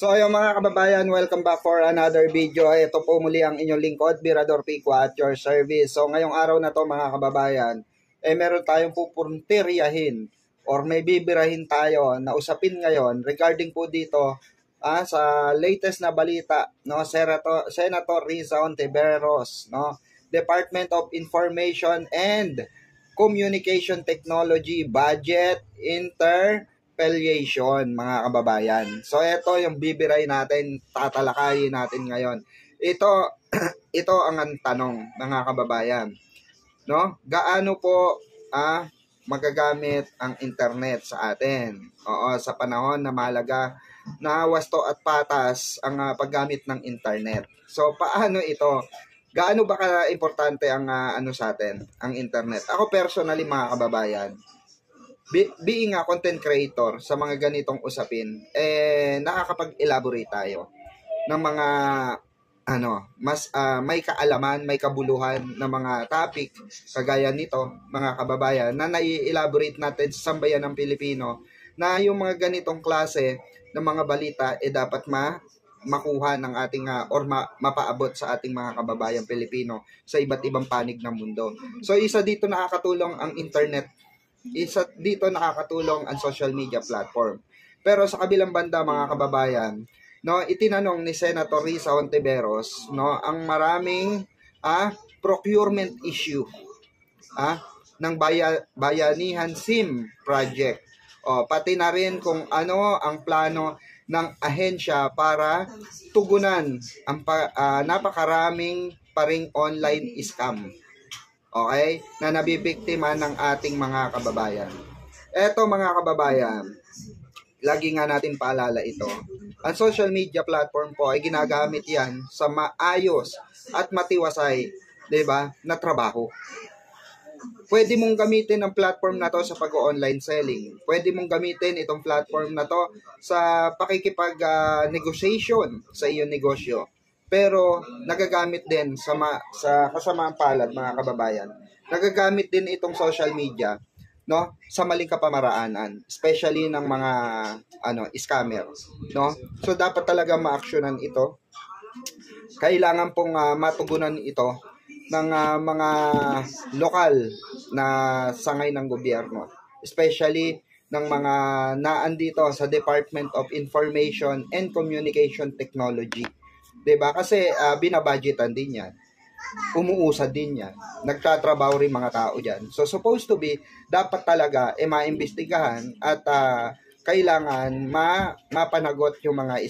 So ayun mga kababayan, welcome back for another video. Ito po muli ang inyong lingkod, Mirador Pico at your service. So ngayong araw na to mga kababayan, meron tayong pupuntiryahin or may bibirahin tayo na usapin ngayon regarding po dito sa latest na balita, no, Senator Risa Hontiveros, no, Department of Information and Communication Technology Budget Interpellation, mga kababayan. So ito yung bibiray natin, tatalakayin natin ngayon. Ito ang tanong, mga kababayan. No? Gaano po magagamit ang internet sa atin? Oo, sa panahon na mahalaga na wasto at patas ang paggamit ng internet. So paano ito? Gaano ba ka-importante ang sa atin, ang internet? Ako personally mga kababayan, being a content creator sa mga ganitong usapin, nakakapag-elaborate tayo ng mga mas may kaalaman, may kabuluhan na mga topic kagaya nito, mga kababayan, na nai-elaborate natin sa sambayan ng Pilipino na yung mga ganitong klase ng mga balita dapat makuha ng ating or mapaabot sa ating mga kababayang Pilipino sa iba't ibang panig ng mundo. So isa dito nakakatulong ang internet. Isa dito nakakatulong ang social media platform. Pero sa kabilang banda mga kababayan, no, itinanong ni Senator Risa Hontiveros, no, ang maraming procurement issue ng Bayanihan SIM project. Pati na rin kung ano ang plano ng ahensya para tugunan ang napakaraming paring online scam. Okay? Na nabibiktima ng ating mga kababayan. Eto mga kababayan, lagi nga natin paalala ito. Ang social media platform po ay ginagamit yan sa maayos at matiwasay, 'di ba, na trabaho. Pwede mong gamitin ang platform na to sa pag-online selling. Pwede mong gamitin itong platform na to sa pakikipag-negotiation sa iyong negosyo. Pero nagagamit din sa kasamaang palad mga kababayan. Nagagamit din itong social media, no, sa maling kapamaraanan, especially ng mga scammer, no? So dapat talaga ma-actionan ito. Kailangan pong matugunan ito ng mga lokal na sangay ng gobyerno, especially ng mga naandito sa Department of Information and Communication Technology. 'Di ba? Kasi binabudgetan din 'yan. Umuusad din 'yan. Nagtatrabaho rin mga tao diyan. So supposed to be dapat talaga maimbestigahan at kailangan mapanagot yung mga